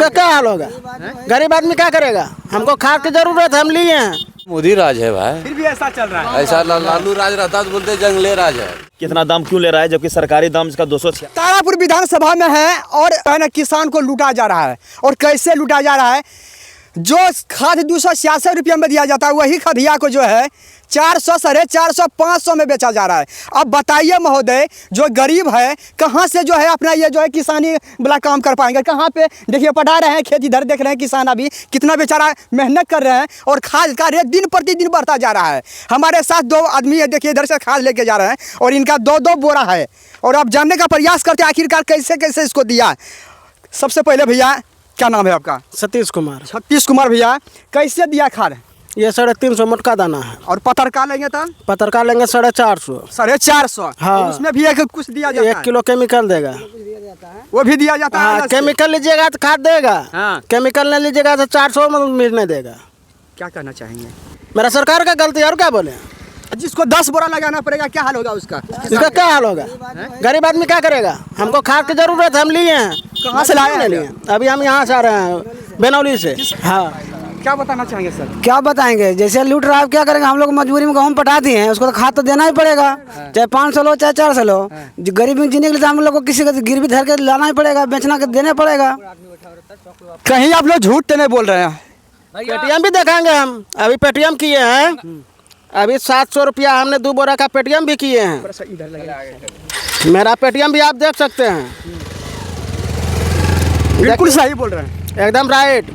इसका क्या हाल होगा? गरीब आदमी क्या करेगा? हमको खाद की जरूरत है, हम लिए हैं। मोदी राज है भाई, फिर भी ऐसा चल रहा है। ऐसा लालू राज रहता तो बोलते जंगले राज है। कितना दाम क्यों ले रहा है जबकि सरकारी दाम इसका 206? तारापुर विधानसभा में है और किसान को लूटा जा रहा है। और कैसे लूटा जा रहा है? जो खाद 266 रुपये में दिया जाता है वही खदिया को जो है 400, 450, 500 में बेचा जा रहा है। अब बताइए महोदय, जो गरीब है कहाँ से जो है अपना ये जो है किसानी वाला काम कर पाएंगे? कहाँ पे देखिए पढ़ा रहे हैं, खेत इधर देख रहे हैं, किसान अभी कितना बेचारा मेहनत कर रहे हैं और खाद का रेट दिन प्रतिदिन बढ़ता जा रहा है। हमारे साथ 2 आदमी है, देखिए इधर से खाद लेके जा रहे हैं और इनका 2-2 बोरा है। और अब जानने का प्रयास करते हैं आखिरकार कैसे कैसे इसको दिया। सबसे पहले भैया, क्या नाम है आपका? सतीश कुमार। सतीश कुमार भैया, कैसे दिया खाद? ये 350 मोटका दाना है। और पत्रका लेंगे तो पत्रका लेंगे 450। 450। हाँ। और उसमें भी एक कुछ दिया जाता है। 1 किलो केमिकल देगा। वो भी दिया जाता है। हाँ, केमिकल लीजिएगा तो खाद देगा। हाँ। केमिकल नहीं लीजिएगा तो 400 में मिलने देगा। क्या कहना चाहेंगे? मेरा सरकार का गलती है, और क्या बोले? जिसको 10 बोरा लगाना पड़ेगा, क्या हाल होगा उसका? इसका क्या हाल होगा? गरीब आदमी क्या करेगा? हमको खाद की जरूरत है, हम लिए हैं। कहाँ से लाए हैं? लिए अभी हम यहाँ से आ रहे हैं, बेनौली से। हाँ, क्या बताना चाहेंगे सर? क्या बताएंगे? जैसे लूट रहा है, क्या करेंगे? हम लोग मजबूरी में गेहूँ पटा दिए हैं, उसको तो खाद तो देना ही पड़ेगा। चाहे 500 लो चाहे 400 लो, गरीब में जीने के लिए तो हम लोग को किसी का गिरवी धर के लाना ही पड़ेगा, बेचना के देना पड़ेगा। कहीं आप लोग झूठ तो नहीं बोल रहे हैं? पेटीएम भी देखेंगे हम। अभी पेटीएम किए हैं, अभी 700 रुपया हमने 2 बोरा का पेटीएम भी किए हैं। मेरा पेटीएम भी आप देख सकते हैं। बिल्कुल सही बोल रहे हैं, एकदम राइट।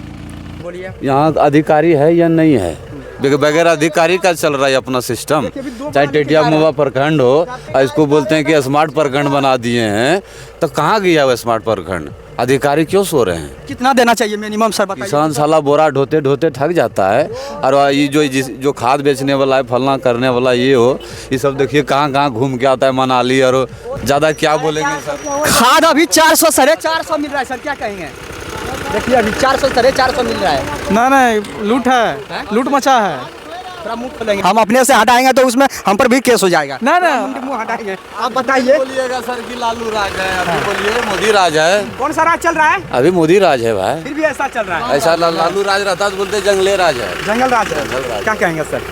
बोलिए। यहाँ अधिकारी है या नहीं है? बगैर अधिकारी का चल रहा है अपना सिस्टम। चाहे टेटिया मुआ प्रखंड हो, इसको बोलते हैं कि स्मार्ट प्रखंड बना दिए हैं, तो कहाँ गया वो स्मार्ट प्रखंड? अधिकारी क्यों सो रहे हैं? कितना देना चाहिए मिनिमम सर बताइए? किसान साला बोरा ढोते ढोते थक जाता है। और ये जो खाद बेचने वाला है, फलना करने वाला ये हो, ये सब देखिए कहाँ कहाँ घूम के आता है, मनाली। और ज़्यादा क्या बोलेंगे सर? खाद अभी 400, 450 मिल रहा है सर, क्या कहेंगे? देखिए अभी 400, 450 मिल रहा है। नहीं, लूट है, लूट मचा है। हम अपने से हटाएंगे तो उसमें हम पर भी केस हो जाएगा। ना मुंह हटाएंगे। आप बताइए। बोलिएगा सर कि लालू राज है, अभी बोलिए मोदी राज है। कौन सा राज चल रहा है? अभी मोदी राज है भाई, फिर भी ऐसा चल रहा है। ऐसा लालू राज रहता तो बोलते जंगले राज है। जंगल राज है। जंगल राज। क्या कहेंगे सर?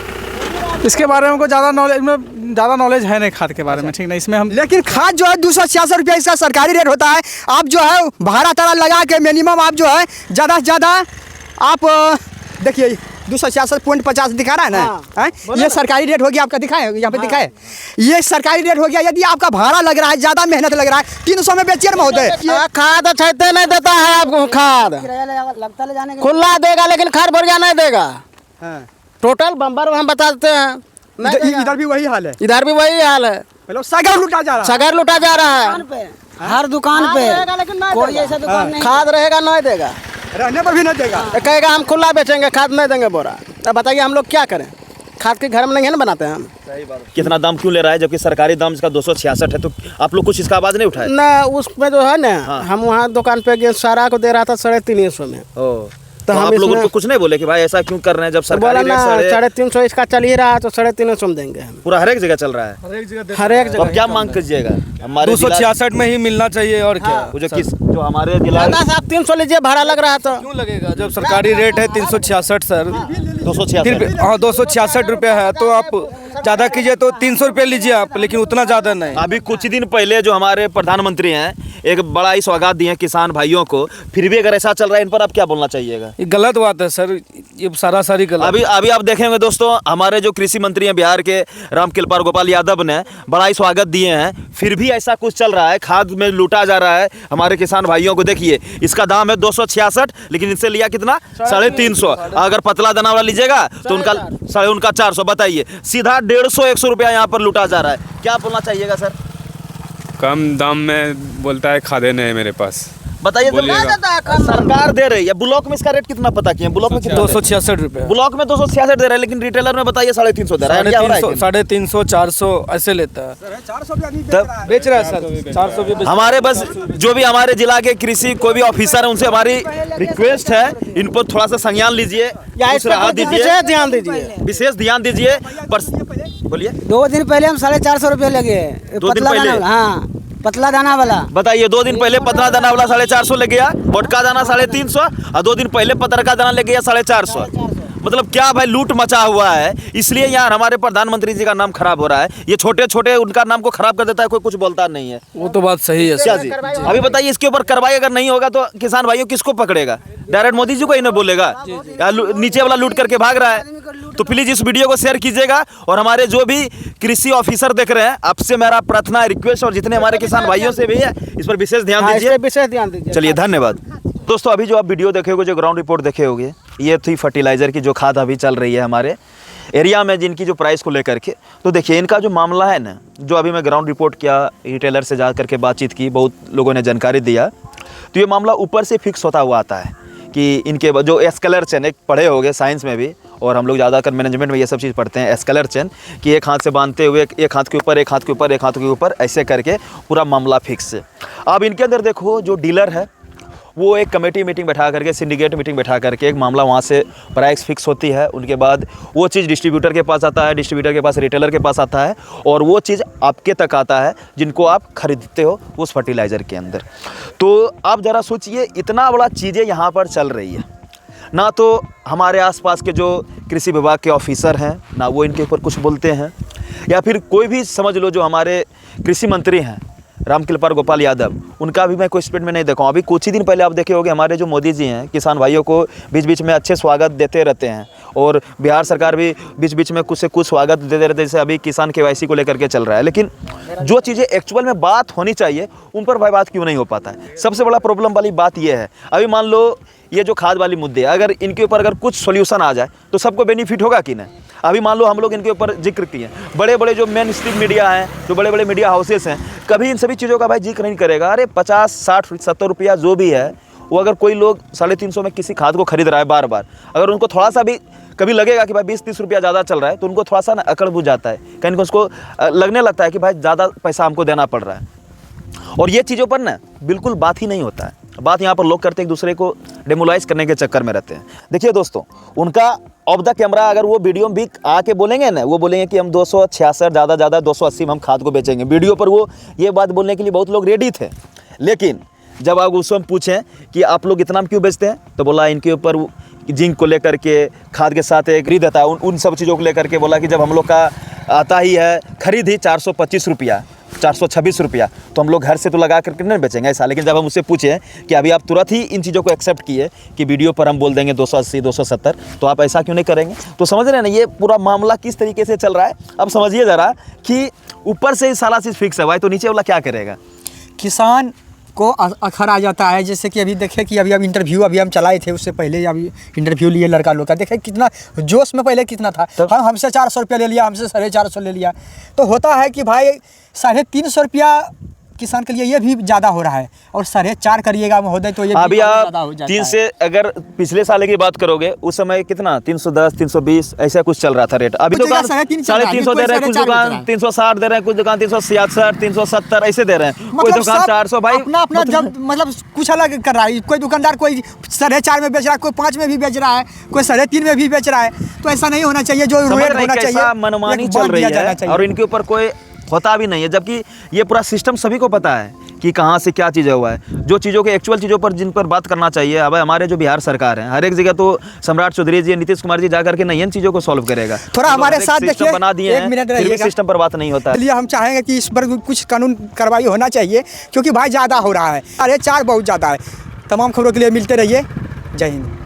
इसके बारे में ज़्यादा नॉलेज है नहीं खाद के बारे में, ठीक नहीं। इसमें हम लेकिन खाद जो है 266 रुपया इसका सरकारी रेट होता है। आप जो है भाड़ा तारा लगा के मिनिमम आप जो है ज़्यादा से ज़्यादा आप देखिए 266.50 दिखा रहा है ना। ये सरकारी रेट हो गया आपका, दिखाए यहाँ पे दिखाए, ये सरकारी रेट हो गया। यदि आपका भाड़ा लग रहा है, ज़्यादा मेहनत लग रहा है, 300 में बेचिए महोदय। खाद छेते नहीं देता है आपको। खाद खुला देगा लेकिन खाद बढ़िया नहीं देगा। टोटल बम्बर हम बता देते हैं। इधर भी वही हाल है, इधर भी वही हाल है। सगर लूटा जा रहा है। सगर लूटा जा रहा है हर दुकान पे। कोई ऐसा दुकान नहीं। खाद रहेगा नहीं देगा, रहने पर भी नहीं देगा। कहेगा हम खुला बेचेंगे, खाद नहीं देंगे बोरा। अब बताइए हम लोग क्या करें? खाद के घर में नहीं है ना बनाते हैं हम। कितना दाम क्यों ले रहा है जबकि सरकारी दाम इसका 266 है? तो आप लोग कुछ इसका आवाज नहीं उठाए? ना, उसमें जो है ना, हम वहाँ दुकान पे गए, सारा को दे रहा था 350 में। तो आप लोग उनको कुछ नहीं बोले कि भाई ऐसा क्यों कर रहे हैं जब सरकारी बोला ना 350 इसका चल ही रहा है तो 350 में देंगे हम। पूरा हर एक जगह चल रहा है, हर एक तो अब क्या मांग कीजिएगा? हमारे 266 में ही मिलना चाहिए। और क्या जो हमारे जिला 300 लीजिए, भाड़ा लग रहा था। क्यों लगेगा जब सरकारी रेट है 366 सर? 266। हाँ, 266 रुपये है। तो आप ज़्यादा कीजिए तो 300 रुपये लीजिए आप, लेकिन उतना ज़्यादा नहीं। अभी कुछ दिन पहले जो हमारे प्रधानमंत्री हैं एक बड़ा ही सौगात दिए किसान भाइयों को, फिर भी अगर ऐसा चल रहा है इन पर आप क्या बोलना चाहिएगा? ये गलत बात है सर, ये सारी गलत। अभी आप देखेंगे दोस्तों, हमारे जो कृषि मंत्री हैं बिहार के रामकृपाल गोपाल यादव ने बड़ा ही स्वागत दिए हैं, फिर भी ऐसा कुछ चल रहा है, खाद में लूटा जा रहा है हमारे किसान भाइयों को। देखिए इसका दाम है 266, लेकिन इनसे लिया कितना? 350। अगर पतला दाना वाला लीजिएगा तो उनका 400। बताइए, सीधा 150-100 रुपया यहाँ पर लूटा जा रहा है। क्या बोलना चाहिएगा सर? कम दाम में बोलता है खादे नहीं है मेरे पास। बताइए, सरकार दे रही है। ब्लॉक में इसका रेट कितना पता किए? ब्लॉक में 266 रुपये। ब्लॉक में 266 दे रहा है, लेकिन रिटेलर में बताइए 350 दे रहा है। 350, 400 ऐसे लेता है। 400 भी बेच रहा है सर, 400 भी। हमारे बस जो भी हमारे जिला के कृषि कोई भी ऑफिसर है, उनसे हमारी रिक्वेस्ट है, इन पर थोड़ा सा संज्ञान लीजिए, विशेष ध्यान दीजिए। बोलिए। 2 दिन पहले हम 450 रुपये लगे पतला दाना। हाँ, पतला दाना वाला। बताइए 2 दिन पहले पतला दाना वाला 450 लग गया, मोटका दाना 350 और 2 दिन पहले पतर का दाना लग गया 450। मतलब क्या भाई लूट मचा हुआ है। इसलिए यार हमारे प्रधानमंत्री जी का नाम खराब हो रहा है। ये छोटे छोटे उनका नाम को खराब कर देता है, कोई कुछ बोलता नहीं है। वो तो बात सही है क्या जी, अभी बताइए इसके ऊपर कार्रवाई अगर नहीं होगा तो किसान भाइयों किसको पकड़ेगा? डायरेक्ट मोदी जी को ही नहीं बोलेगा? या नीचे वाला लूट करके भाग रहा है। तो प्लीज इस वीडियो को शेयर कीजिएगा और हमारे जो भी कृषि ऑफिसर देख रहे हैं आपसे मेरा प्रार्थना रिक्वेस्ट और जितने हमारे किसान भाइयों से भी है इस पर विशेष ध्यान दीजिए। विशेष ध्यान दीजिए। चलिए धन्यवाद दोस्तों। अभी जो आप वीडियो देखे होगे, जो ग्राउंड रिपोर्ट देखे होगे, ये थी फर्टिलाइजर की जो खाद अभी चल रही है हमारे एरिया में, जिनकी जो प्राइस को लेकर के। तो देखिए इनका जो मामला है ना, जो अभी मैं ग्राउंड रिपोर्ट किया, रिटेलर से जा करके बातचीत की, बहुत लोगों ने जानकारी दिया। तो ये मामला ऊपर से फिक्स होता हुआ आता है कि इनके जो एस्केलर चेन, एक पढ़े होंगे साइंस में भी और हम लोग ज़्यादातर मैनेजमेंट में ये सब चीज़ पढ़ते हैं, एस्केलर चेन, कि एक हाथ से बांधते हुए एक हाथ के ऊपर, एक हाथ के ऊपर, एक हाथ के ऊपर, ऐसे करके पूरा मामला फिक्स है। अब इनके अंदर देखो जो डीलर है वो एक कमेटी मीटिंग बैठा करके, सिंडिकेट मीटिंग बैठा करके एक मामला वहाँ से प्राइस फिक्स होती है। उनके बाद वो चीज़ डिस्ट्रीब्यूटर के पास आता है, डिस्ट्रीब्यूटर के पास रिटेलर के पास आता है और वो चीज़ आपके तक आता है जिनको आप खरीदते हो उस फर्टिलाइज़र के अंदर। तो आप ज़रा सोचिए इतना बड़ा चीज़ें यहाँ पर चल रही है, ना तो हमारे आसपास के जो कृषि विभाग के ऑफिसर हैं ना वो इनके ऊपर कुछ बोलते हैं, या फिर कोई भी समझ लो जो हमारे कृषि मंत्री हैं रामकृपाल गोपाल यादव, उनका भी मैं कोई स्पीड में नहीं देखा हूँ। अभी कुछ ही दिन पहले आप देखे होंगे हमारे जो मोदी जी हैं किसान भाइयों को बीच बीच में अच्छे स्वागत देते रहते हैं और बिहार सरकार भी बीच बीच में कुछ से कुछ स्वागत देते रहते हैं, जैसे अभी किसान KYC को लेकर के चल रहा है। लेकिन जो चीज़ें एक्चुअल में बात होनी चाहिए उन पर भाई बात क्यों नहीं हो पाता है? सबसे बड़ा प्रॉब्लम वाली बात यह है, अभी मान लो ये जो खाद वाली मुद्दे, अगर इनके ऊपर अगर कुछ सोल्यूशन आ जाए तो सबको बेनिफिट होगा कि नहीं? अभी मान लो हम लोग इनके ऊपर जिक्र किए, बड़े बड़े जो मेन स्ट्रीम मीडिया हैं, जो बड़े बड़े मीडिया हाउसेस हैं, कभी इन सभी चीज़ों का भाई जिक्र नहीं करेगा। अरे 50, 60, 70 रुपया जो भी है वो अगर कोई लोग 350 में किसी खाद को खरीद रहा है बार बार, अगर उनको थोड़ा सा भी कभी लगेगा कि भाई 20-30 रुपया ज़्यादा चल रहा है तो उनको थोड़ा सा ना अकड़ बुझ जाता है, कहीं उसको लगने लगता है कि भाई ज़्यादा पैसा हमको देना पड़ रहा है। और ये चीज़ों पर ना बिल्कुल बात ही नहीं होता है। बात यहाँ पर लोग करते हैं एक दूसरे को डेमोलाइज करने के चक्कर में रहते हैं। देखिए दोस्तों, उनका ऑफ द कैमरा अगर वो वीडियो में भी आके बोलेंगे ना, वो बोलेंगे कि हम 266 ज़्यादा 280 में हम खाद को बेचेंगे। वीडियो पर वो ये बात बोलने के लिए बहुत लोग रेडी थे, लेकिन जब आप उससे पूछें कि आप लोग इतना क्यों बेचते हैं तो बोला इनके ऊपर जिंक को लेकर के, खाद के साथ एक खरीद आता है, उन सब चीज़ों को लेकर के बोला कि जब हम लोग का आता ही है खरीद ही 425 रुपया, 426 रुपया, तो हम लोग घर से तो लगा करके नहीं बेचेंगे ऐसा। लेकिन जब हम उससे पूछे कि अभी आप तुरंत ही इन चीज़ों को एक्सेप्ट किए कि वीडियो पर हम बोल देंगे 280, 270, तो आप ऐसा क्यों नहीं करेंगे? तो समझ रहे हैं ना ये पूरा मामला किस तरीके से चल रहा है। अब समझिए ज़रा कि ऊपर से सारा चीज़ फिक्स है भाई, तो नीचे वाला क्या करेगा? किसान को अखर आ जाता है। जैसे कि अभी देखे कि अभी इंटरव्यू अभी हम चलाए थे, उससे पहले अभी इंटरव्यू लिए लड़का लोग का, देखे कितना जोश में पहले कितना था। हमसे 400 रुपया ले लिया, हमसे 450 ले लिया। तो होता है कि भाई 350 रुपया किसान के लिए ये भी ज़्यादा हो रहा है, और 4.5 करिएगा महोदय तो ये अभी आप 3 से अगर पिछले साल की बात करोगे उस समय कितना 310, 320 ऐसा कुछ चल रहा था रेट। अभी दुकान 350 दे रहे हैं, कुछ दुकान 360 दे रहे हैं, कुछ दुकान 366, 370 ऐसे दे रहे हैं, कोई दुकान 400। भाई अपना जब मतलब कुछ अलग कर रहा है। कोई दुकानदार कोई 4.5 में बेच रहा है, कोई 5 में भी बेच रहा है, कोई 3.5 में भी बेच रहा है। तो ऐसा नहीं होना चाहिए, जो रेट होना चाहिए मनमानी चल रही है और इनके ऊपर कोई होता भी नहीं है, जबकि ये पूरा सिस्टम सभी को पता है कि कहाँ से क्या चीज़ें हुआ है। जो चीज़ों के एक्चुअल चीज़ों पर जिन पर बात करना चाहिए, अब हमारे जो बिहार सरकार है हर एक जगह तो सम्राट चौधरी जी, नीतीश कुमार जी जाकर के नहीं इन चीज़ों को सॉल्व करेगा। थोड़ा हमारे साथ देखिए, बना दिए हैं, फिर भी सिस्टम पर बात नहीं होता है। इसलिए हम चाहेंगे कि इस पर कुछ कानून कार्रवाई होना चाहिए, क्योंकि भाई ज़्यादा हो रहा है। 4.5 बहुत ज़्यादा है। तमाम खबरों के लिए मिलते रहिए। जय हिंद।